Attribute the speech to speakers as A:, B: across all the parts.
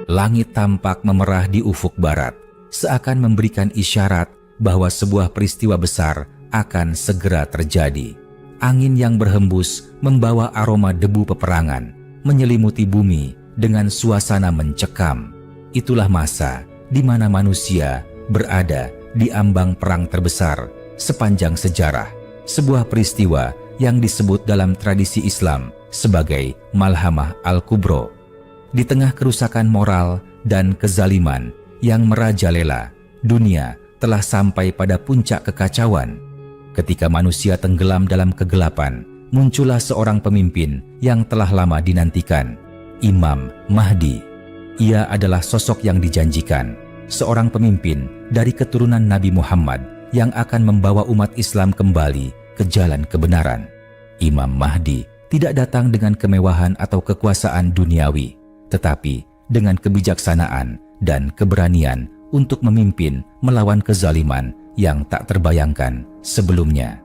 A: Langit tampak memerah di ufuk barat, seakan memberikan isyarat bahwa sebuah peristiwa besar akan segera terjadi. Angin yang berhembus membawa aroma debu peperangan, menyelimuti bumi dengan suasana mencekam. Itulah masa di mana manusia berada di ambang perang terbesar sepanjang sejarah, sebuah peristiwa yang disebut dalam tradisi Islam sebagai Malhamah Al-Kubro. Di tengah kerusakan moral dan kezaliman yang merajalela, dunia telah sampai pada puncak kekacauan. Ketika manusia tenggelam dalam kegelapan, muncullah seorang pemimpin yang telah lama dinantikan, Imam Mahdi. Ia adalah sosok yang dijanjikan, seorang pemimpin dari keturunan Nabi Muhammad yang akan membawa umat Islam kembali ke jalan kebenaran. Imam Mahdi tidak datang dengan kemewahan atau kekuasaan duniawi, tetapi dengan kebijaksanaan dan keberanian untuk memimpin melawan kezaliman yang tak terbayangkan sebelumnya.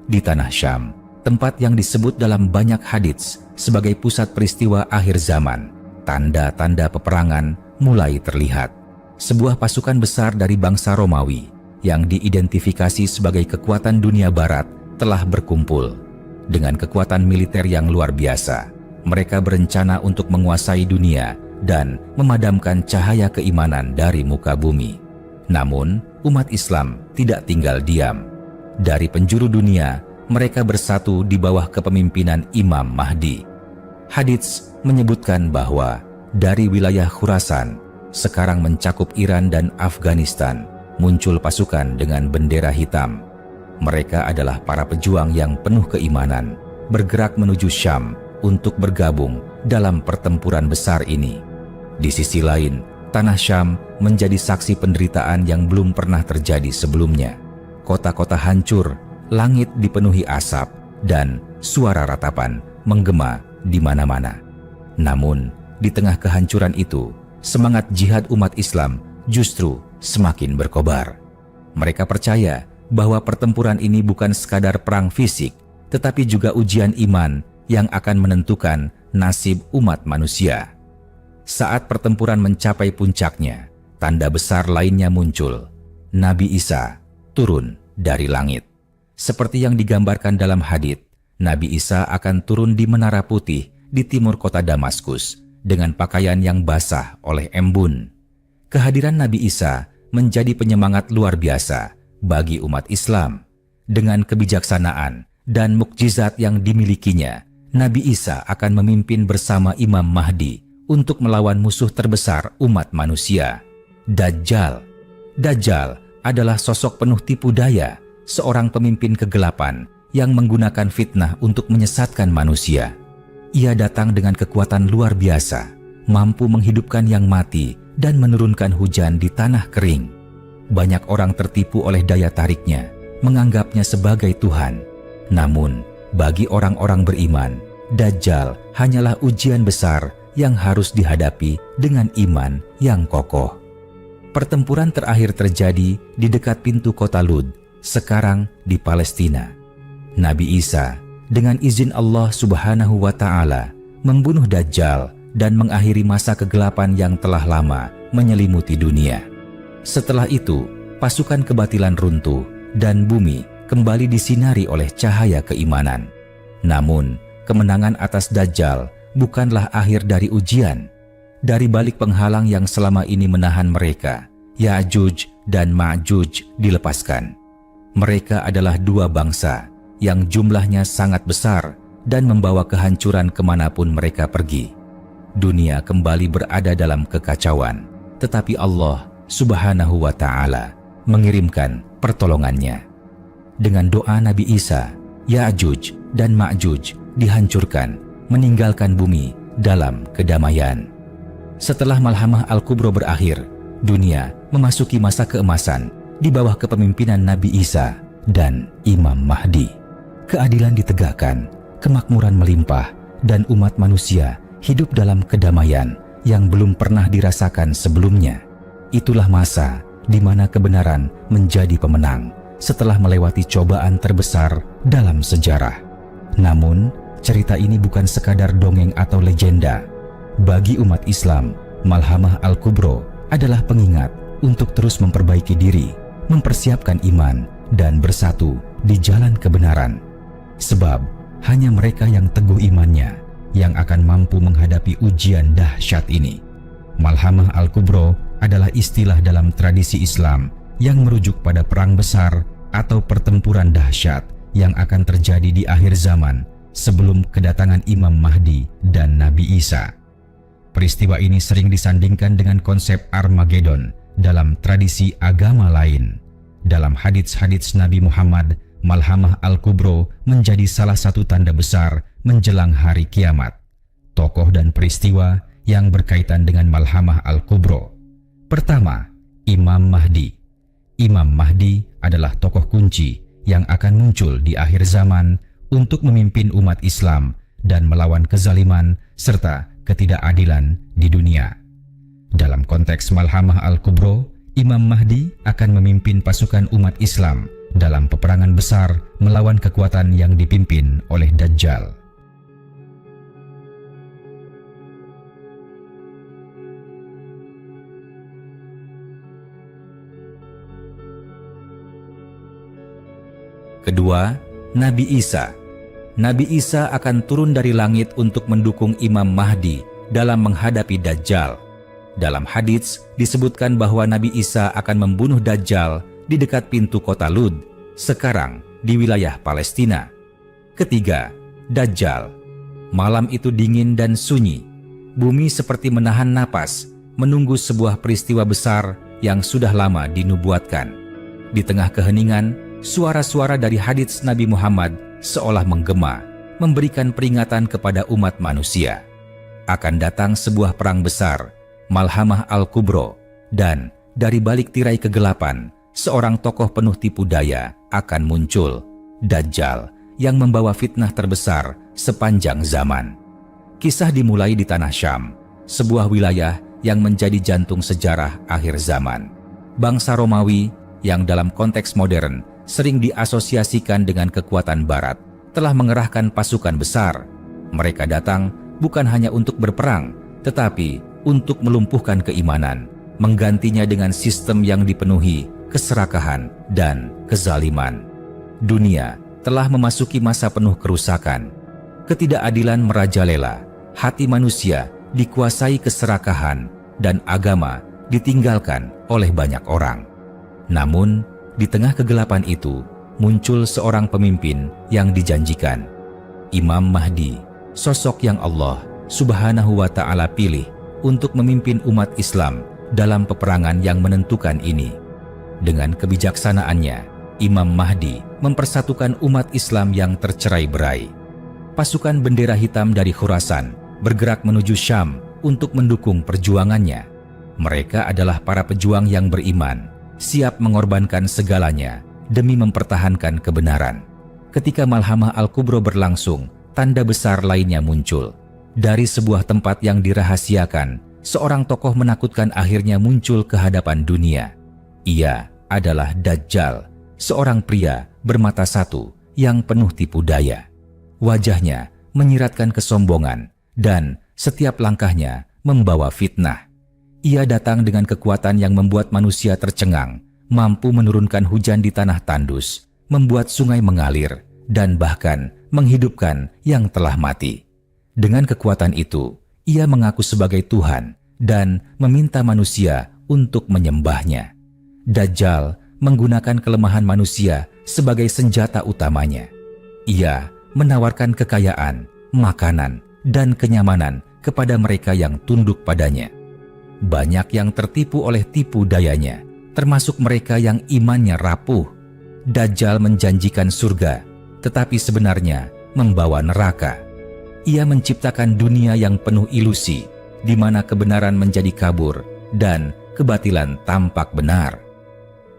A: Di tanah Syam, tempat yang disebut dalam banyak hadits sebagai pusat peristiwa akhir zaman, tanda-tanda peperangan mulai terlihat. Sebuah pasukan besar dari bangsa Romawi yang diidentifikasi sebagai kekuatan dunia barat telah berkumpul. Dengan kekuatan militer yang luar biasa, mereka berencana untuk menguasai dunia dan memadamkan cahaya keimanan dari muka bumi. Namun, umat Islam tidak tinggal diam. Dari penjuru dunia, mereka bersatu di bawah kepemimpinan Imam Mahdi. Hadits menyebutkan bahwa dari wilayah Khurasan, sekarang mencakup Iran dan Afghanistan, muncul pasukan dengan bendera hitam. Mereka adalah para pejuang yang penuh keimanan, bergerak menuju Syam untuk bergabung dalam pertempuran besar ini. Di sisi lain, tanah Syam menjadi saksi penderitaan yang belum pernah terjadi sebelumnya. Kota-kota hancur, langit dipenuhi asap, dan suara ratapan menggema di mana-mana. Namun, di tengah kehancuran itu, semangat jihad umat Islam justru semakin berkobar. Mereka percaya bahwa pertempuran ini bukan sekadar perang fisik, tetapi juga ujian iman yang akan menentukan nasib umat manusia. Saat pertempuran mencapai puncaknya, tanda besar lainnya muncul. Nabi Isa turun dari langit. Seperti yang digambarkan dalam hadits, Nabi Isa akan turun di Menara Putih di timur kota Damaskus dengan pakaian yang basah oleh embun. Kehadiran Nabi Isa menjadi penyemangat luar biasa bagi umat Islam. Dengan kebijaksanaan dan mukjizat yang dimilikinya, Nabi Isa akan memimpin bersama Imam Mahdi untuk melawan musuh terbesar umat manusia, Dajjal. Dajjal adalah sosok penuh tipu daya, seorang pemimpin kegelapan yang menggunakan fitnah untuk menyesatkan manusia. Ia datang dengan kekuatan luar biasa, mampu menghidupkan yang mati dan menurunkan hujan di tanah kering. Banyak orang tertipu oleh daya tariknya, menganggapnya sebagai Tuhan. Namun, bagi orang-orang beriman, Dajjal hanyalah ujian besar yang harus dihadapi dengan iman yang kokoh. Pertempuran terakhir terjadi di dekat pintu kota Lud, sekarang di Palestina. Nabi Isa, dengan izin Allah Subhanahu wa Ta'ala, membunuh Dajjal dan mengakhiri masa kegelapan yang telah lama menyelimuti dunia. Setelah itu, pasukan kebatilan runtuh dan bumi kembali disinari oleh cahaya keimanan. Namun, kemenangan atas Dajjal bukanlah akhir dari ujian. Dari balik penghalang yang selama ini menahan mereka, Ya'juj dan Ma'juj dilepaskan. Mereka adalah dua bangsa yang jumlahnya sangat besar dan membawa kehancuran kemanapun mereka pergi. Dunia kembali berada dalam kekacauan, tetapi Allah Subhanahu wa Ta'ala mengirimkan pertolongannya. Dengan doa Nabi Isa, Ya'juj dan Ma'juj dihancurkan, meninggalkan bumi dalam kedamaian. Setelah Malhamah Al-Kubro berakhir, dunia memasuki masa keemasan di bawah kepemimpinan Nabi Isa dan Imam Mahdi. Keadilan ditegakkan, kemakmuran melimpah, dan umat manusia hidup dalam kedamaian yang belum pernah dirasakan sebelumnya. Itulah masa di mana kebenaran menjadi pemenang setelah melewati cobaan terbesar dalam sejarah. Namun, cerita ini bukan sekadar dongeng atau legenda. Bagi umat Islam, Malhamah Al-Kubro adalah pengingat untuk terus memperbaiki diri, mempersiapkan iman, dan bersatu di jalan kebenaran. Sebab hanya mereka yang teguh imannya yang akan mampu menghadapi ujian dahsyat ini. Malhamah Al-Kubro adalah istilah dalam tradisi Islam yang merujuk pada perang besar atau pertempuran dahsyat yang akan terjadi di akhir zaman sebelum kedatangan Imam Mahdi dan Nabi Isa. Peristiwa ini sering disandingkan dengan konsep Armageddon dalam tradisi agama lain. Dalam hadits-hadits Nabi Muhammad, Malhamah Al-Kubro menjadi salah satu tanda besar menjelang hari kiamat. Tokoh dan peristiwa yang berkaitan dengan Malhamah Al-Kubro. Pertama, Imam Mahdi. Imam Mahdi adalah tokoh kunci yang akan muncul di akhir zaman untuk memimpin umat Islam dan melawan kezaliman serta ketidakadilan di dunia. Dalam konteks Malhamah Al-Kubro, Imam Mahdi akan memimpin pasukan umat Islam dalam peperangan besar melawan kekuatan yang dipimpin oleh Dajjal. Kedua, Nabi Isa. Nabi Isa akan turun dari langit untuk mendukung Imam Mahdi dalam menghadapi Dajjal. Dalam hadits disebutkan bahwa Nabi Isa akan membunuh Dajjal di dekat pintu kota Lud, sekarang di wilayah Palestina. Ketiga, Dajjal. Malam itu dingin dan sunyi. Bumi seperti menahan napas, menunggu sebuah peristiwa besar yang sudah lama dinubuatkan. Di tengah keheningan, suara-suara dari hadits Nabi Muhammad seolah menggema, memberikan peringatan kepada umat manusia. Akan datang sebuah perang besar, Malhamah Al-Kubro, dan dari balik tirai kegelapan, seorang tokoh penuh tipu daya akan muncul, Dajjal, yang membawa fitnah terbesar sepanjang zaman. Kisah dimulai di Tanah Syam, sebuah wilayah yang menjadi jantung sejarah akhir zaman. Bangsa Romawi yang dalam konteks modern sering diasosiasikan dengan kekuatan barat, telah mengerahkan pasukan besar. Mereka datang bukan hanya untuk berperang, tetapi untuk melumpuhkan keimanan, menggantinya dengan sistem yang dipenuhi keserakahan dan kezaliman. Dunia telah memasuki masa penuh kerusakan. Ketidakadilan merajalela, hati manusia dikuasai keserakahan, dan agama ditinggalkan oleh banyak orang. Namun, di tengah kegelapan itu, muncul seorang pemimpin yang dijanjikan. Imam Mahdi, sosok yang Allah Subhanahu wa Ta'ala pilih untuk memimpin umat Islam dalam peperangan yang menentukan ini. Dengan kebijaksanaannya, Imam Mahdi mempersatukan umat Islam yang tercerai-berai. Pasukan bendera hitam dari Khurasan bergerak menuju Syam untuk mendukung perjuangannya. Mereka adalah para pejuang yang beriman, siap mengorbankan segalanya demi mempertahankan kebenaran. Ketika Malhamah Al-Kubro berlangsung, tanda besar lainnya muncul. Dari sebuah tempat yang dirahasiakan, seorang tokoh menakutkan akhirnya muncul ke hadapan dunia. Ia adalah Dajjal, seorang pria bermata satu yang penuh tipu daya. Wajahnya menyiratkan kesombongan dan setiap langkahnya membawa fitnah. Ia datang dengan kekuatan yang membuat manusia tercengang, mampu menurunkan hujan di tanah tandus, membuat sungai mengalir, dan bahkan menghidupkan yang telah mati. Dengan kekuatan itu, ia mengaku sebagai Tuhan dan meminta manusia untuk menyembahnya. Dajjal menggunakan kelemahan manusia sebagai senjata utamanya. Ia menawarkan kekayaan, makanan, dan kenyamanan kepada mereka yang tunduk padanya. Banyak yang tertipu oleh tipu dayanya, termasuk mereka yang imannya rapuh. Dajjal menjanjikan surga, tetapi sebenarnya membawa neraka. Ia menciptakan dunia yang penuh ilusi, di mana kebenaran menjadi kabur dan kebatilan tampak benar.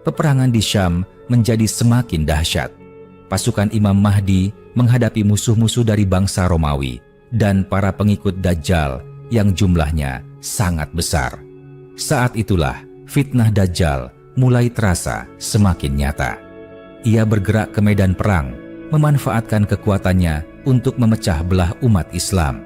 A: Peperangan di Syam menjadi semakin dahsyat. Pasukan Imam Mahdi menghadapi musuh-musuh dari bangsa Romawi dan para pengikut Dajjal yang jumlahnya sangat besar. Saat itulah fitnah Dajjal mulai terasa semakin nyata. Ia bergerak ke medan perang, memanfaatkan kekuatannya untuk memecah belah umat Islam.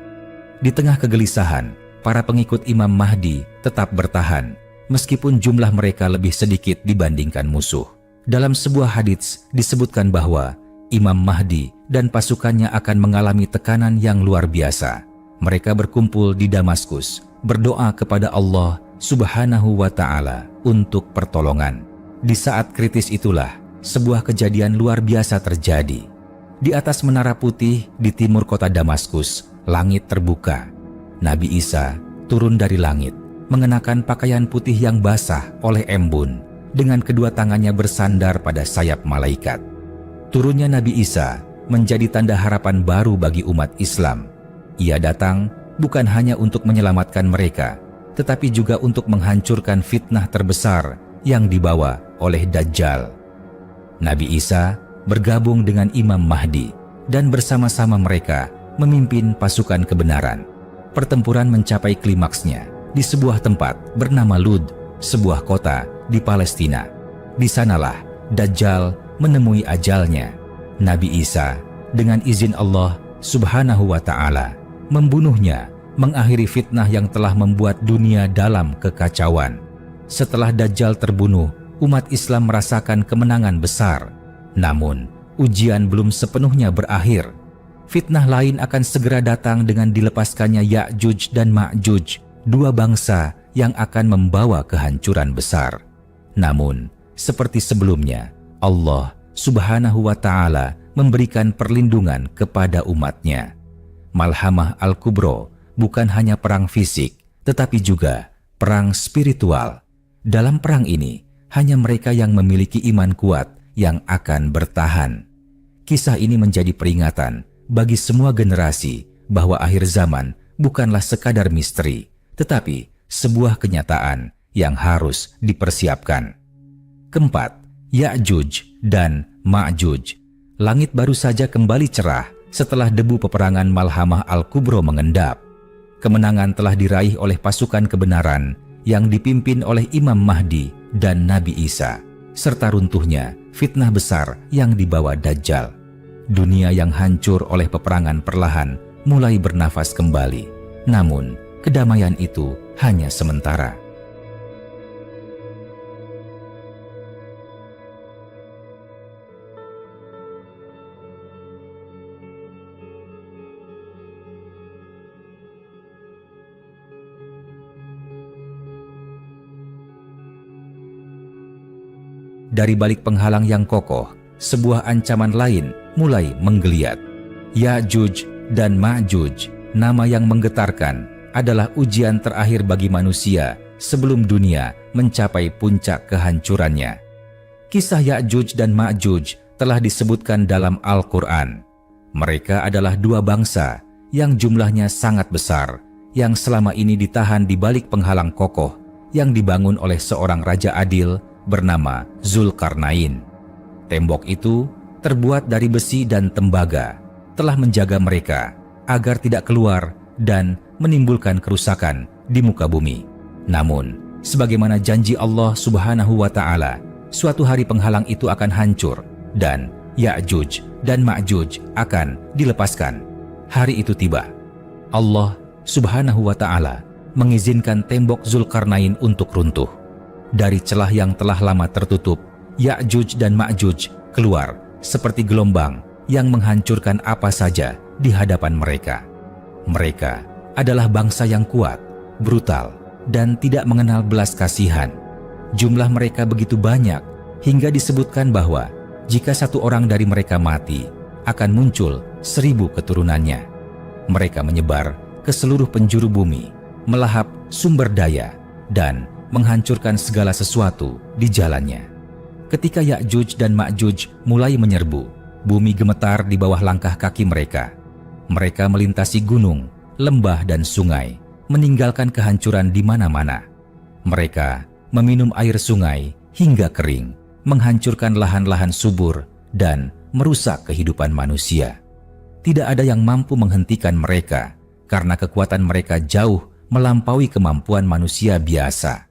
A: Di tengah kegelisahan, para pengikut Imam Mahdi tetap bertahan, meskipun jumlah mereka lebih sedikit dibandingkan musuh. Dalam sebuah hadits disebutkan bahwa Imam Mahdi dan pasukannya akan mengalami tekanan yang luar biasa. Mereka berkumpul di Damaskus, berdoa kepada Allah Subhanahu wa Ta'ala untuk pertolongan. Di saat kritis itulah sebuah kejadian luar biasa terjadi. Di atas menara putih di timur kota Damaskus, langit terbuka. Nabi Isa turun dari langit, mengenakan pakaian putih yang basah oleh embun, dengan kedua tangannya bersandar pada sayap malaikat. Turunnya Nabi Isa menjadi tanda harapan baru bagi umat Islam. Ia datang bukan hanya untuk menyelamatkan mereka, tetapi juga untuk menghancurkan fitnah terbesar yang dibawa oleh Dajjal. Nabi Isa bergabung dengan Imam Mahdi dan bersama-sama mereka memimpin pasukan kebenaran. Pertempuran mencapai klimaksnya di sebuah tempat bernama Lud, sebuah kota di Palestina. Di sanalah Dajjal menemui ajalnya. Nabi Isa dengan izin Allah Subhanahu wa Ta'ala membunuhnya, mengakhiri fitnah yang telah membuat dunia dalam kekacauan. Setelah Dajjal terbunuh, umat Islam merasakan kemenangan besar. Namun, ujian belum sepenuhnya berakhir. Fitnah lain akan segera datang dengan dilepaskannya Ya'juj dan Ma'juj, dua bangsa yang akan membawa kehancuran besar. Namun, seperti sebelumnya, Allah Subhanahu wa Ta'ala memberikan perlindungan kepada umatnya. Malhamah Al-Kubro bukan hanya perang fisik, tetapi juga perang spiritual. Dalam perang ini, hanya mereka yang memiliki iman kuat yang akan bertahan. Kisah ini menjadi peringatan bagi semua generasi bahwa akhir zaman bukanlah sekadar misteri, tetapi sebuah kenyataan yang harus dipersiapkan. Keempat, Ya'juj dan Ma'juj. Langit baru saja kembali cerah setelah debu peperangan Malhamah Al-Kubro mengendap. Kemenangan telah diraih oleh pasukan kebenaran yang dipimpin oleh Imam Mahdi dan Nabi Isa, serta runtuhnya fitnah besar yang dibawa Dajjal. Dunia yang hancur oleh peperangan perlahan mulai bernafas kembali. Namun, kedamaian itu hanya sementara. Dari balik penghalang yang kokoh, sebuah ancaman lain mulai menggeliat. Ya'juj dan Ma'juj, nama yang menggetarkan, adalah ujian terakhir bagi manusia sebelum dunia mencapai puncak kehancurannya. Kisah Ya'juj dan Ma'juj telah disebutkan dalam Al-Quran. Mereka adalah dua bangsa yang jumlahnya sangat besar, yang selama ini ditahan di balik penghalang kokoh yang dibangun oleh seorang raja adil bernama Zulkarnain. Tembok itu terbuat dari besi dan tembaga, telah menjaga mereka agar tidak keluar dan menimbulkan kerusakan di muka bumi. Namun, sebagaimana janji Allah Subhanahu wa Ta'ala, suatu hari penghalang itu akan hancur dan Ya'juj dan Ma'juj akan dilepaskan. Hari itu tiba. Allah Subhanahu wa Ta'ala mengizinkan tembok Zulkarnain untuk runtuh. Dari celah yang telah lama tertutup, Ya'juj dan Ma'juj keluar seperti gelombang yang menghancurkan apa saja di hadapan mereka. Mereka adalah bangsa yang kuat, brutal, dan tidak mengenal belas kasihan. Jumlah mereka begitu banyak hingga disebutkan bahwa jika satu orang dari mereka mati, akan muncul 1000 keturunannya. Mereka menyebar ke seluruh penjuru bumi, melahap sumber daya, dan menghancurkan segala sesuatu di jalannya. Ketika Ya'juj dan Ma'juj mulai menyerbu, bumi gemetar di bawah langkah kaki mereka. Mereka melintasi gunung, lembah, dan sungai, meninggalkan kehancuran di mana-mana. Mereka meminum air sungai hingga kering, menghancurkan lahan-lahan subur, dan merusak kehidupan manusia. Tidak ada yang mampu menghentikan mereka, karena kekuatan mereka jauh melampaui kemampuan manusia biasa.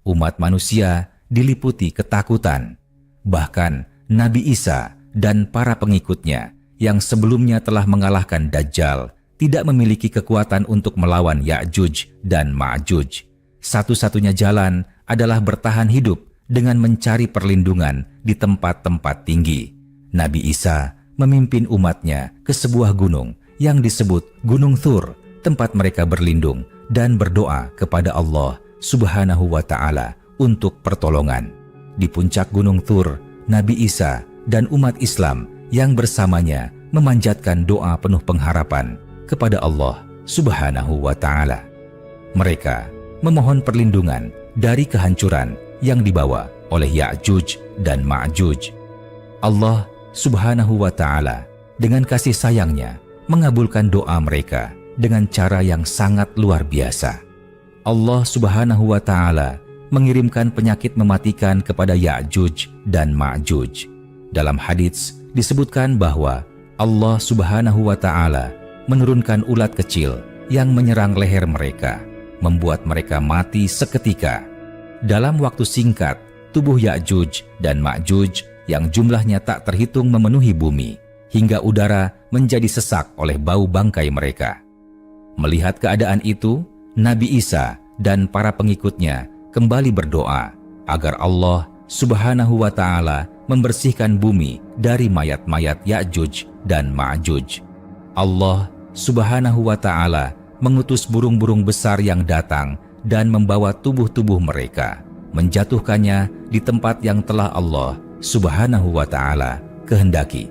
A: Umat manusia diliputi ketakutan. Bahkan Nabi Isa dan para pengikutnya yang sebelumnya telah mengalahkan Dajjal tidak memiliki kekuatan untuk melawan Ya'juj dan Ma'juj. Satu-satunya jalan adalah bertahan hidup dengan mencari perlindungan di tempat-tempat tinggi. Nabi Isa memimpin umatnya ke sebuah gunung yang disebut Gunung Thur, tempat mereka berlindung dan berdoa kepada Allah Subhanahu wa Ta'ala untuk pertolongan. Di puncak Gunung Thur, Nabi Isa dan umat Islam yang bersamanya memanjatkan doa penuh pengharapan kepada Allah Subhanahu wa Ta'ala. Mereka memohon perlindungan dari kehancuran yang dibawa oleh Ya'juj dan Ma'juj. Allah Subhanahu wa Ta'ala dengan kasih sayangnya mengabulkan doa mereka dengan cara yang sangat luar biasa. Allah Subhanahu wa Ta'ala mengirimkan penyakit mematikan kepada Ya'juj dan Ma'juj. Dalam hadits disebutkan bahwa Allah Subhanahu wa Ta'ala menurunkan ulat kecil yang menyerang leher mereka, membuat mereka mati seketika. Dalam waktu singkat, tubuh Ya'juj dan Ma'juj yang jumlahnya tak terhitung memenuhi bumi, hingga udara menjadi sesak oleh bau bangkai mereka. Melihat keadaan itu, Nabi Isa dan para pengikutnya kembali berdoa agar Allah Subhanahu wa Ta'ala membersihkan bumi dari mayat-mayat Ya'juj dan Ma'juj. Allah Subhanahu wa Ta'ala mengutus burung-burung besar yang datang dan membawa tubuh-tubuh mereka, menjatuhkannya di tempat yang telah Allah Subhanahu wa Ta'ala kehendaki.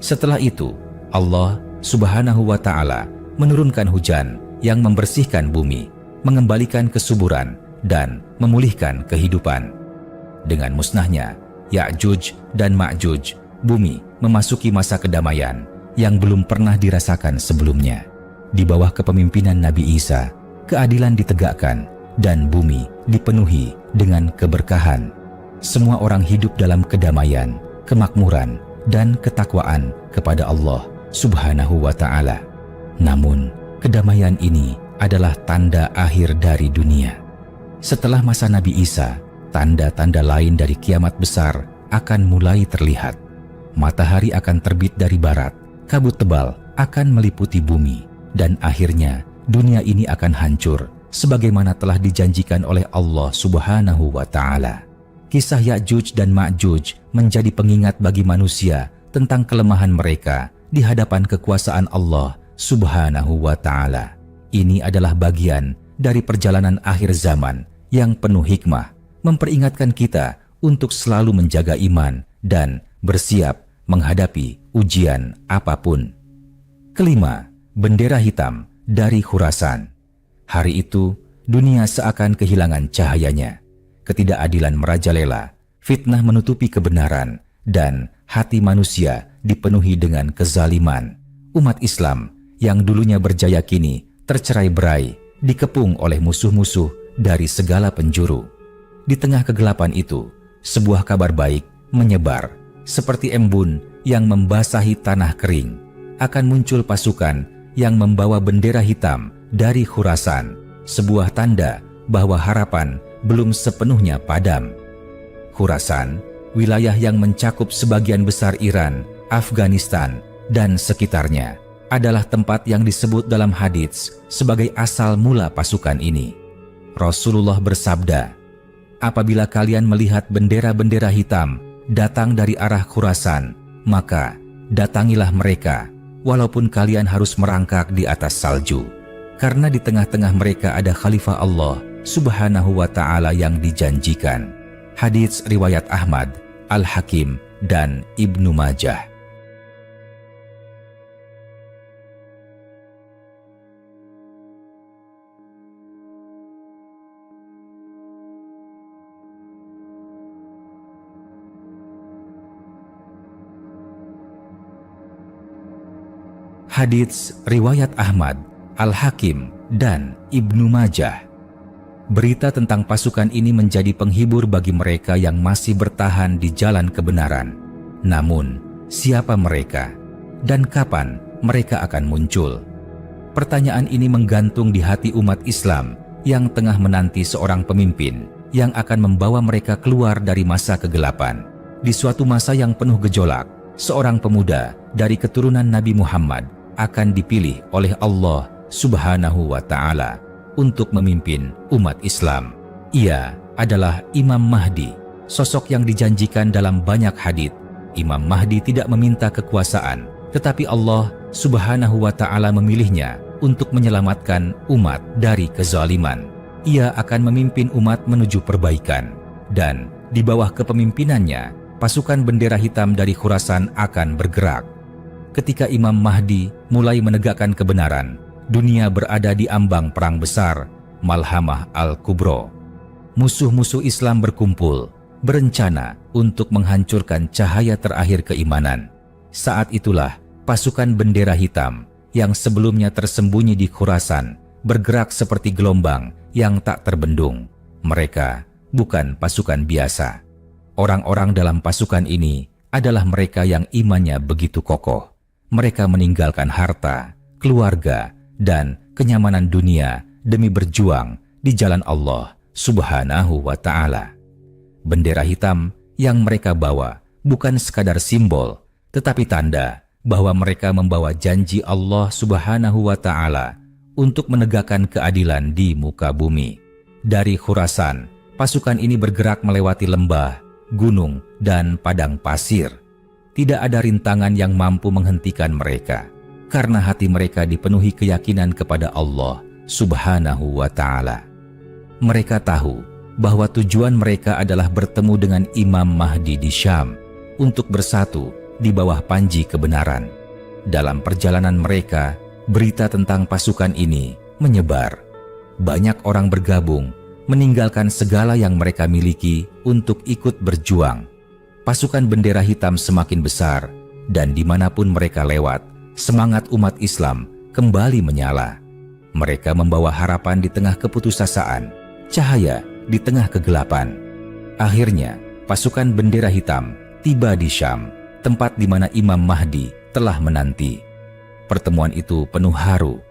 A: Setelah itu, Allah Subhanahu wa Ta'ala menurunkan hujan yang membersihkan bumi, mengembalikan kesuburan dan memulihkan kehidupan. Dengan musnahnya Ya'juj dan Ma'juj, bumi memasuki masa kedamaian yang belum pernah dirasakan sebelumnya. Di bawah kepemimpinan Nabi Isa, keadilan ditegakkan dan bumi dipenuhi dengan keberkahan. Semua orang hidup dalam kedamaian, kemakmuran, dan ketakwaan kepada Allah Subhanahu wa Ta'ala. Namun, kedamaian ini adalah tanda akhir dari dunia. Setelah masa Nabi Isa, tanda-tanda lain dari kiamat besar akan mulai terlihat. Matahari akan terbit dari barat, kabut tebal akan meliputi bumi, dan akhirnya dunia ini akan hancur sebagaimana telah dijanjikan oleh Allah Subhanahu wa Ta'ala. Kisah Ya'juj dan Ma'juj menjadi pengingat bagi manusia tentang kelemahan mereka di hadapan kekuasaan Allah Subhanahu wa Ta'ala. Ini adalah bagian dari perjalanan akhir zaman yang penuh hikmah, memperingatkan kita untuk selalu menjaga iman dan bersiap menghadapi ujian apapun. Kelima, bendera hitam dari Khurasan. Hari itu, dunia seakan kehilangan cahayanya. Ketidakadilan merajalela, fitnah menutupi kebenaran, dan hati manusia dipenuhi dengan kezaliman. Umat Islam yang dulunya berjaya kini tercerai-berai, dikepung oleh musuh-musuh dari segala penjuru. Di tengah kegelapan itu, sebuah kabar baik menyebar, seperti embun yang membasahi tanah kering. Akan muncul pasukan yang membawa bendera hitam dari Khurasan, sebuah tanda bahwa harapan belum sepenuhnya padam. Khurasan, wilayah yang mencakup sebagian besar Iran, Afghanistan, dan sekitarnya, adalah tempat yang disebut dalam hadits sebagai asal mula pasukan ini. Rasulullah bersabda, "Apabila kalian melihat bendera-bendera hitam datang dari arah Khurasan, maka datangilah mereka, walaupun kalian harus merangkak di atas salju. Karena di tengah-tengah mereka ada Khalifah Allah Subhanahu wa Ta'ala yang dijanjikan." Hadits riwayat Ahmad, Al-Hakim, dan Ibnu Majah. Hadits riwayat Ahmad, Al-Hakim, dan Ibnu Majah. Berita tentang pasukan ini menjadi penghibur bagi mereka yang masih bertahan di jalan kebenaran. Namun, siapa mereka? Dan kapan mereka akan muncul? Pertanyaan ini menggantung di hati umat Islam yang tengah menanti seorang pemimpin yang akan membawa mereka keluar dari masa kegelapan. Di suatu masa yang penuh gejolak, seorang pemuda dari keturunan Nabi Muhammad akan dipilih oleh Allah Subhanahu wa Ta'ala untuk memimpin umat Islam. Ia adalah Imam Mahdi, sosok yang dijanjikan dalam banyak hadits. Imam Mahdi tidak meminta kekuasaan, tetapi Allah Subhanahu wa Ta'ala memilihnya untuk menyelamatkan umat dari kezaliman. Ia akan memimpin umat menuju perbaikan, dan di bawah kepemimpinannya, pasukan bendera hitam dari Khurasan akan bergerak. Ketika Imam Mahdi mulai menegakkan kebenaran, dunia berada di ambang perang besar, Malhamah Al-Kubro. Musuh-musuh Islam berkumpul, berencana untuk menghancurkan cahaya terakhir keimanan. Saat itulah pasukan bendera hitam yang sebelumnya tersembunyi di Khurasan bergerak seperti gelombang yang tak terbendung. Mereka bukan pasukan biasa. Orang-orang dalam pasukan ini adalah mereka yang imannya begitu kokoh. Mereka meninggalkan harta, keluarga, dan kenyamanan dunia demi berjuang di jalan Allah Subhanahu wa Ta'ala. Bendera hitam yang mereka bawa bukan sekadar simbol, tetapi tanda bahwa mereka membawa janji Allah Subhanahu wa Ta'ala untuk menegakkan keadilan di muka bumi. Dari Khurasan, pasukan ini bergerak melewati lembah, gunung, dan padang pasir. Tidak ada rintangan yang mampu menghentikan mereka, karena hati mereka dipenuhi keyakinan kepada Allah Subhanahu wa Ta'ala. Mereka tahu bahwa tujuan mereka adalah bertemu dengan Imam Mahdi di Syam untuk bersatu di bawah panji kebenaran. Dalam perjalanan mereka, berita tentang pasukan ini menyebar. Banyak orang bergabung, meninggalkan segala yang mereka miliki untuk ikut berjuang. Pasukan bendera hitam semakin besar, dan dimanapun mereka lewat, semangat umat Islam kembali menyala. Mereka membawa harapan di tengah keputusasaan, cahaya di tengah kegelapan. Akhirnya, pasukan bendera hitam tiba di Syam, tempat di mana Imam Mahdi telah menanti. Pertemuan itu penuh haru.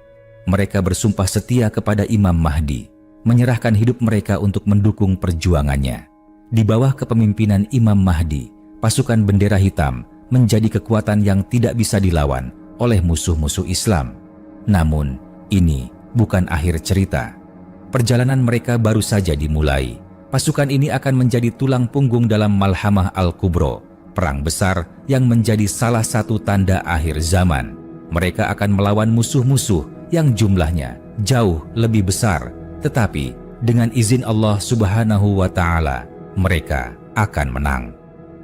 A: Mereka bersumpah setia kepada Imam Mahdi, menyerahkan hidup mereka untuk mendukung perjuangannya. Di bawah kepemimpinan Imam Mahdi, pasukan bendera hitam menjadi kekuatan yang tidak bisa dilawan oleh musuh-musuh Islam. Namun, ini bukan akhir cerita. Perjalanan mereka baru saja dimulai. Pasukan ini akan menjadi tulang punggung dalam Malhamah Al-Kubro, perang besar yang menjadi salah satu tanda akhir zaman. Mereka akan melawan musuh-musuh yang jumlahnya jauh lebih besar, tetapi dengan izin Allah Subhanahu wa Ta'ala, mereka akan menang.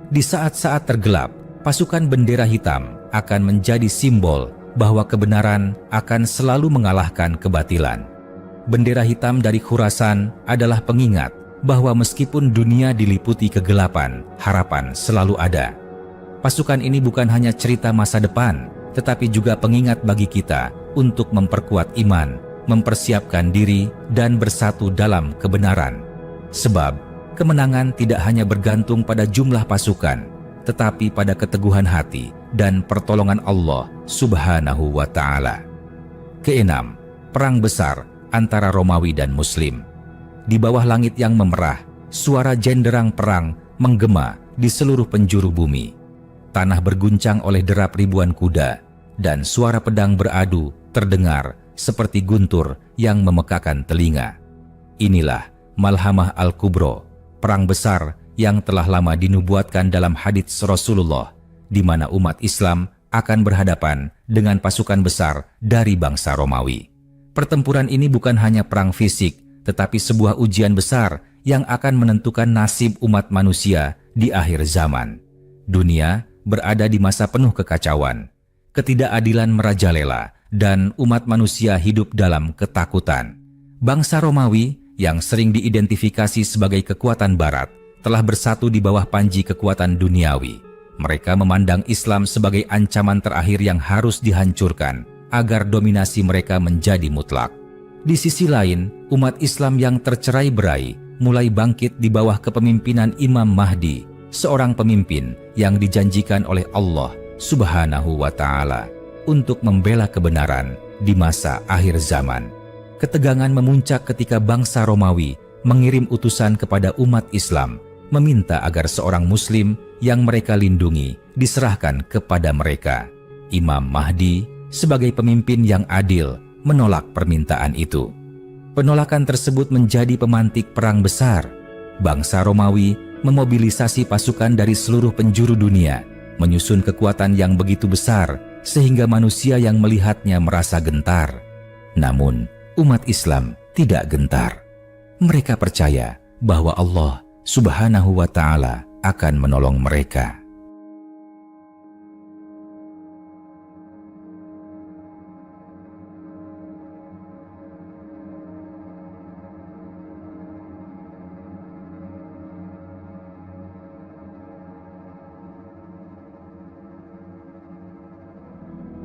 A: Di saat-saat tergelap, pasukan bendera hitam akan menjadi simbol bahwa kebenaran akan selalu mengalahkan kebatilan. Bendera hitam dari Khurasan adalah pengingat bahwa meskipun dunia diliputi kegelapan, harapan selalu ada. Pasukan ini bukan hanya cerita masa depan, tetapi juga pengingat bagi kita untuk memperkuat iman, mempersiapkan diri, dan bersatu dalam kebenaran. Sebab kemenangan tidak hanya bergantung pada jumlah pasukan, tetapi pada keteguhan hati dan pertolongan Allah Subhanahu wa Ta'ala. Keenam, perang besar antara Romawi dan Muslim. Di bawah langit yang memerah, suara genderang perang menggema di seluruh penjuru bumi. Tanah berguncang oleh derap ribuan kuda, dan suara pedang beradu terdengar seperti guntur yang memekakan telinga. Inilah Malhamah Al-Kubro, perang besar yang telah lama dinubuatkan dalam hadits Rasulullah, di mana umat Islam akan berhadapan dengan pasukan besar dari bangsa Romawi. Pertempuran ini bukan hanya perang fisik, tetapi sebuah ujian besar yang akan menentukan nasib umat manusia di akhir zaman. Dunia berada di masa penuh kekacauan, ketidakadilan merajalela, dan umat manusia hidup dalam ketakutan. Bangsa Romawi yang sering diidentifikasi sebagai kekuatan barat telah bersatu di bawah panji kekuatan duniawi. Mereka memandang Islam sebagai ancaman terakhir yang harus dihancurkan agar dominasi mereka menjadi mutlak. Di sisi lain, umat Islam yang tercerai-berai mulai bangkit di bawah kepemimpinan Imam Mahdi, seorang pemimpin yang dijanjikan oleh Allah Subhanahu wa Ta'ala untuk membela kebenaran di masa akhir zaman. Ketegangan memuncak ketika bangsa Romawi mengirim utusan kepada umat Islam, meminta agar seorang Muslim yang mereka lindungi diserahkan kepada mereka. Imam Mahdi sebagai pemimpin yang adil menolak permintaan itu. Penolakan tersebut menjadi pemantik perang besar. Bangsa Romawi memobilisasi pasukan dari seluruh penjuru dunia, menyusun kekuatan yang begitu besar sehingga manusia yang melihatnya merasa gentar. Namun, umat Islam tidak gentar. Mereka percaya bahwa Allah Subhanahu wa Ta'ala akan menolong mereka.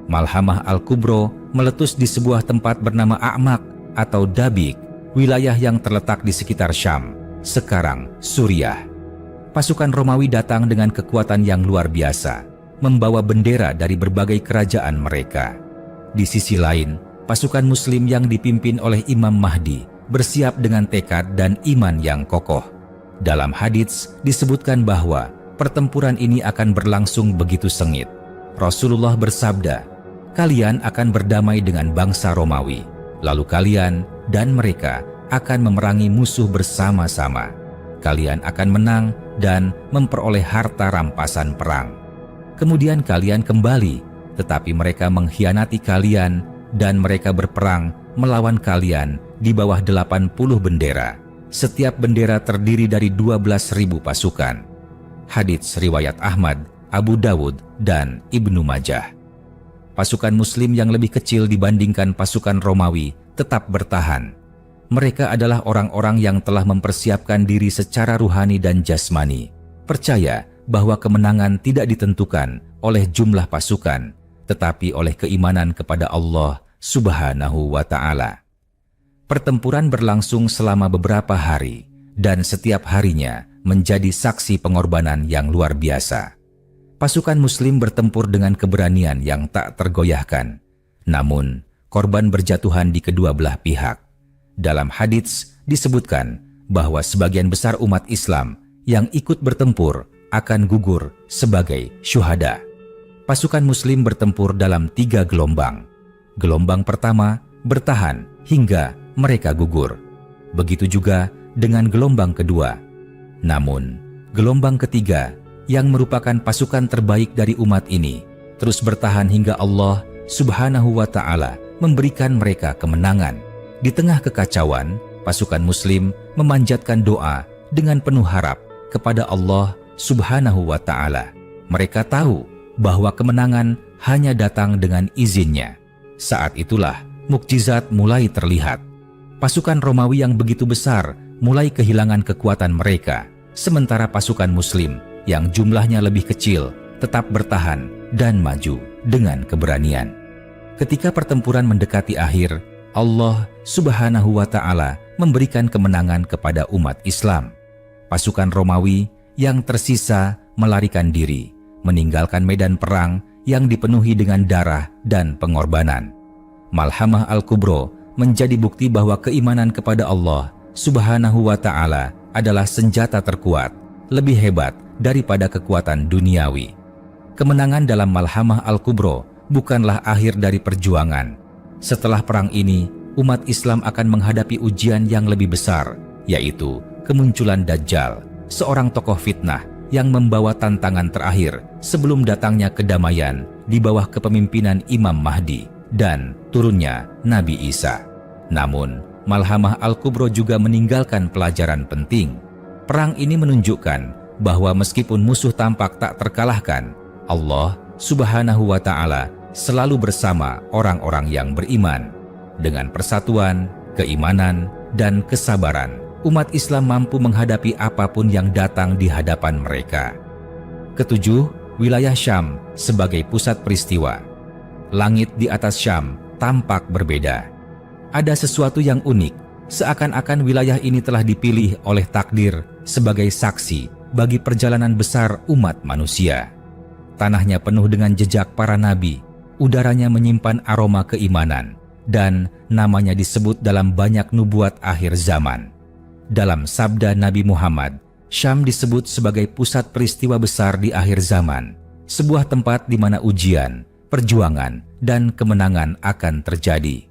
A: Malhamah Al-Kubro meletus di sebuah tempat bernama A'maq atau Dabik, wilayah yang terletak di sekitar Syam, sekarang Suriah. Pasukan Romawi datang dengan kekuatan yang luar biasa, membawa bendera dari berbagai kerajaan mereka. Di sisi lain, pasukan Muslim yang dipimpin oleh Imam Mahdi bersiap dengan tekad dan iman yang kokoh. Dalam hadits disebutkan bahwa pertempuran ini akan berlangsung begitu sengit. Rasulullah bersabda, "Kalian akan berdamai dengan bangsa Romawi, lalu kalian dan mereka akan memerangi musuh bersama-sama. Kalian akan menang dan memperoleh harta rampasan perang. Kemudian kalian kembali, tetapi mereka mengkhianati kalian dan mereka berperang melawan kalian di bawah 80 bendera. Setiap bendera terdiri dari 12.000 pasukan." Hadits riwayat Ahmad, Abu Dawud, dan Ibnu Majah. Pasukan Muslim yang lebih kecil dibandingkan pasukan Romawi tetap bertahan. Mereka adalah orang-orang yang telah mempersiapkan diri secara ruhani dan jasmani, percaya bahwa kemenangan tidak ditentukan oleh jumlah pasukan, tetapi oleh keimanan kepada Allah Subhanahu wa Ta'ala. Pertempuran berlangsung selama beberapa hari, dan setiap harinya menjadi saksi pengorbanan yang luar biasa. Pasukan Muslim bertempur dengan keberanian yang tak tergoyahkan. Namun, korban berjatuhan di kedua belah pihak. Dalam hadits disebutkan bahwa sebagian besar umat Islam yang ikut bertempur akan gugur sebagai syuhada. Pasukan Muslim bertempur dalam 3 gelombang. Gelombang pertama bertahan hingga mereka gugur. Begitu juga dengan gelombang kedua. Namun, gelombang ketiga yang merupakan pasukan terbaik dari umat ini terus bertahan hingga Allah Subhanahu wa Ta'ala memberikan mereka kemenangan. Di tengah kekacauan, pasukan Muslim memanjatkan doa dengan penuh harap kepada Allah Subhanahu wa Ta'ala. Mereka tahu bahwa kemenangan hanya datang dengan izinnya. Saat itulah mukjizat mulai terlihat. Pasukan Romawi yang begitu besar mulai kehilangan kekuatan mereka, sementara pasukan Muslim yang jumlahnya lebih kecil tetap bertahan dan maju dengan keberanian. Ketika pertempuran mendekati akhir, Allah Subhanahu wa Ta'ala memberikan kemenangan kepada umat Islam. Pasukan Romawi yang tersisa melarikan diri, meninggalkan medan perang yang dipenuhi dengan darah dan pengorbanan. Malhamah Al-Kubro menjadi bukti bahwa keimanan kepada Allah Subhanahu wa Ta'ala adalah senjata terkuat, lebih hebat daripada kekuatan duniawi. Kemenangan dalam Malhamah Al-Kubro bukanlah akhir dari perjuangan. Setelah perang ini, umat Islam akan menghadapi ujian yang lebih besar, yaitu kemunculan Dajjal, seorang tokoh fitnah yang membawa tantangan terakhir sebelum datangnya kedamaian di bawah kepemimpinan Imam Mahdi dan turunnya Nabi Isa. Namun, Malhamah Al-Kubro juga meninggalkan pelajaran penting. Perang ini menunjukkan bahwa meskipun musuh tampak tak terkalahkan, Allah Subhanahu wa Ta'ala selalu bersama orang-orang yang beriman. Dengan persatuan, keimanan, dan kesabaran, umat Islam mampu menghadapi apapun yang datang di hadapan mereka. Ketujuh, wilayah Syam sebagai pusat peristiwa. Langit di atas Syam tampak berbeda. Ada sesuatu yang unik, seakan-akan wilayah ini telah dipilih oleh takdir sebagai saksi bagi perjalanan besar umat manusia. Tanahnya penuh dengan jejak para nabi, udaranya menyimpan aroma keimanan, dan namanya disebut dalam banyak nubuat akhir zaman. Dalam sabda Nabi Muhammad, Syam disebut sebagai pusat peristiwa besar di akhir zaman, sebuah tempat di mana ujian, perjuangan, dan kemenangan akan terjadi.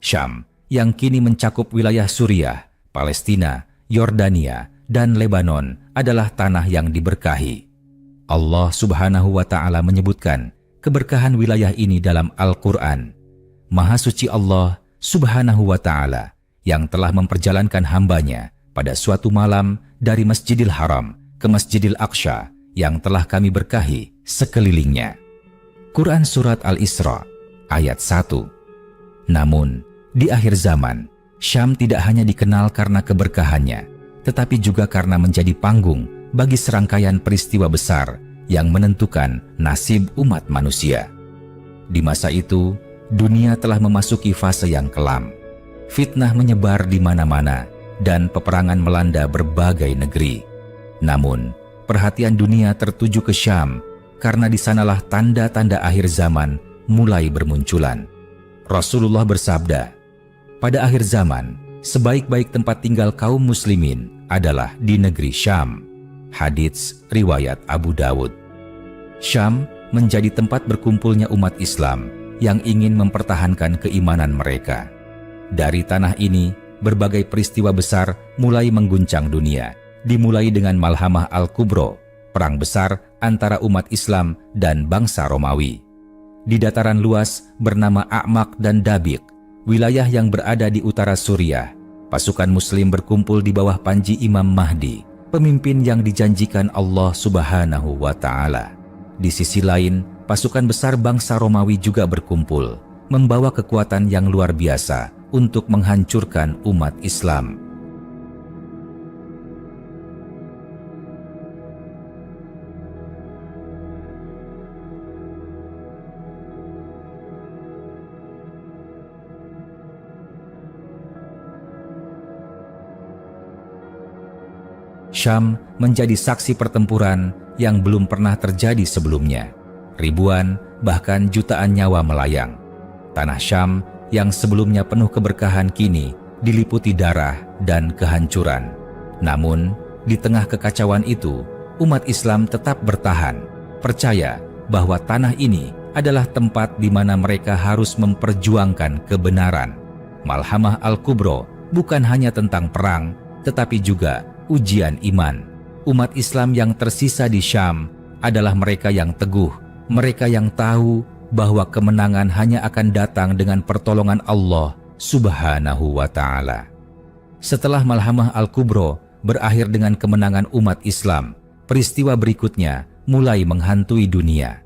A: Syam, yang kini mencakup wilayah Suriah, Palestina, Yordania, dan Lebanon adalah tanah yang diberkahi. Allah Subhanahu wa Ta'ala menyebutkan keberkahan wilayah ini dalam Al-Quran. Maha suci Allah Subhanahu wa Ta'ala yang telah memperjalankan hambanya pada suatu malam dari Masjidil Haram ke Masjidil Aqsa yang telah kami berkahi sekelilingnya. Quran Surat Al-Isra ayat 1. Namun, di akhir zaman, Syam tidak hanya dikenal karena keberkahannya, tetapi juga karena menjadi panggung bagi serangkaian peristiwa besar yang menentukan nasib umat manusia. Di masa itu, dunia telah memasuki fase yang kelam. Fitnah menyebar di mana-mana dan peperangan melanda berbagai negeri. Namun, perhatian dunia tertuju ke Syam karena di sanalah tanda-tanda akhir zaman mulai bermunculan. Rasulullah bersabda, pada akhir zaman, sebaik-baik tempat tinggal kaum muslimin adalah di negeri Syam. Hadits riwayat Abu Dawud. Syam menjadi tempat berkumpulnya umat Islam yang ingin mempertahankan keimanan mereka. Dari tanah ini, berbagai peristiwa besar mulai mengguncang dunia, dimulai dengan Malhamah Al-Kubro, perang besar antara umat Islam dan bangsa Romawi. Di dataran luas bernama A'maq dan Dabiq, wilayah yang berada di utara Suriah, pasukan Muslim berkumpul di bawah panji Imam Mahdi, pemimpin yang dijanjikan Allah Subhanahu wa Ta'ala. Di sisi lain, pasukan besar bangsa Romawi juga berkumpul, membawa kekuatan yang luar biasa untuk menghancurkan umat Islam. Syam menjadi saksi pertempuran yang belum pernah terjadi sebelumnya. Ribuan, bahkan jutaan nyawa melayang. Tanah Syam yang sebelumnya penuh keberkahan kini diliputi darah dan kehancuran. Namun, di tengah kekacauan itu, umat Islam tetap bertahan, percaya bahwa tanah ini adalah tempat di mana mereka harus memperjuangkan kebenaran. Malhamah Al-Kubro bukan hanya tentang perang, tetapi juga ujian iman. Umat Islam yang tersisa di Syam adalah mereka yang teguh, mereka yang tahu bahwa kemenangan hanya akan datang dengan pertolongan Allah Subhanahu wa Ta'ala. Setelah Malhamah Al-Kubro berakhir dengan kemenangan umat Islam, peristiwa berikutnya mulai menghantui dunia.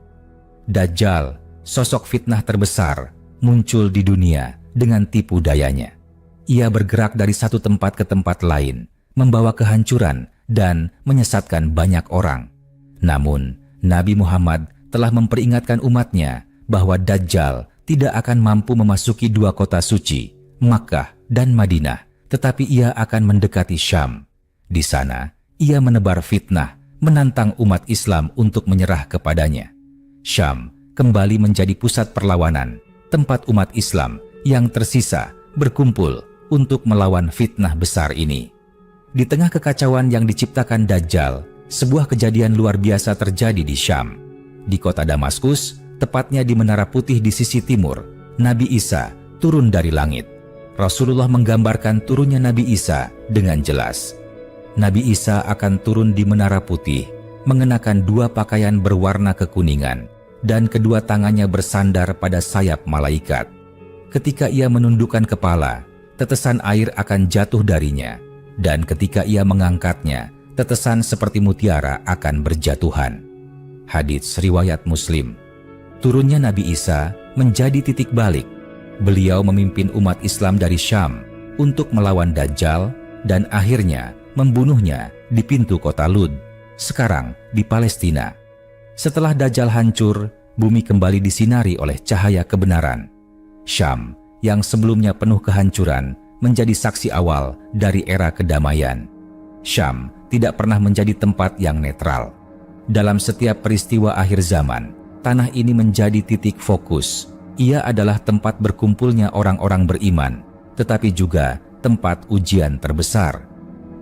A: Dajjal, sosok fitnah terbesar, muncul di dunia dengan tipu dayanya. Ia bergerak dari satu tempat ke tempat lain, membawa kehancuran dan menyesatkan banyak orang. Namun, Nabi Muhammad telah memperingatkan umatnya bahwa Dajjal tidak akan mampu memasuki dua kota suci, Makkah dan Madinah, tetapi ia akan mendekati Syam. Di sana, ia menebar fitnah, menantang umat Islam untuk menyerah kepadanya. Syam kembali menjadi pusat perlawanan, tempat umat Islam yang tersisa berkumpul untuk melawan fitnah besar ini. Di tengah kekacauan yang diciptakan Dajjal, sebuah kejadian luar biasa terjadi di Syam. Di kota Damaskus, tepatnya di Menara Putih di sisi timur, Nabi Isa turun dari langit. Rasulullah menggambarkan turunnya Nabi Isa dengan jelas. Nabi Isa akan turun di Menara Putih, mengenakan dua pakaian berwarna kekuningan, dan kedua tangannya bersandar pada sayap malaikat. Ketika ia menundukkan kepala, tetesan air akan jatuh darinya, dan ketika ia mengangkatnya, tetesan seperti mutiara akan berjatuhan. Hadits riwayat Muslim. Turunnya Nabi Isa menjadi titik balik. Beliau memimpin umat Islam dari Syam untuk melawan Dajjal dan akhirnya membunuhnya di pintu kota Lud, sekarang di Palestina. Setelah Dajjal hancur, bumi kembali disinari oleh cahaya kebenaran. Syam yang sebelumnya penuh kehancuran menjadi saksi awal dari era kedamaian. Syam tidak pernah menjadi tempat yang netral. Dalam setiap peristiwa akhir zaman, tanah ini menjadi titik fokus. Ia adalah tempat berkumpulnya orang-orang beriman, tetapi juga tempat ujian terbesar.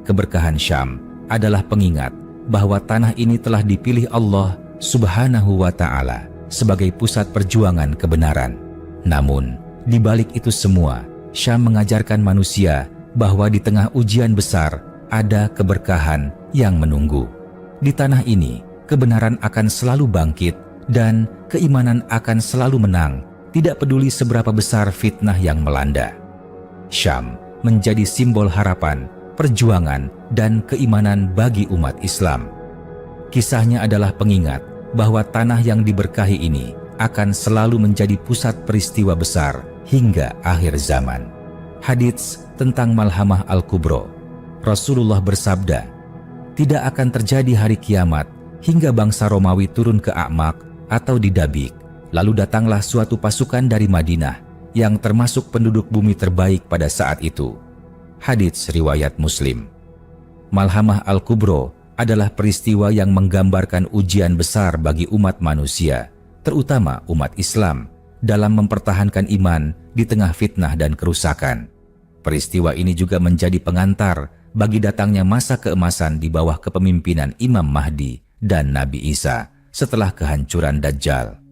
A: Keberkahan Syam adalah pengingat bahwa tanah ini telah dipilih Allah Subhanahu wa Ta'ala sebagai pusat perjuangan kebenaran. Namun, di balik itu semua, Syam mengajarkan manusia bahwa di tengah ujian besar ada keberkahan yang menunggu. Di tanah ini, kebenaran akan selalu bangkit dan keimanan akan selalu menang, tidak peduli seberapa besar fitnah yang melanda. Syam menjadi simbol harapan, perjuangan, dan keimanan bagi umat Islam. Kisahnya adalah pengingat bahwa tanah yang diberkahi ini akan selalu menjadi pusat peristiwa besar hingga akhir zaman. Hadits tentang Malhamah Al-Kubro. Rasulullah bersabda, "Tidak akan terjadi hari kiamat hingga bangsa Romawi turun ke A'maq atau di Dabik. Lalu datanglah suatu pasukan dari Madinah yang termasuk penduduk bumi terbaik pada saat itu." Hadits riwayat Muslim. Malhamah Al-Kubro adalah peristiwa yang menggambarkan ujian besar bagi umat manusia, terutama umat Islam, dalam mempertahankan iman di tengah fitnah dan kerusakan. Peristiwa ini juga menjadi pengantar bagi datangnya masa keemasan di bawah kepemimpinan Imam Mahdi dan Nabi Isa setelah kehancuran Dajjal.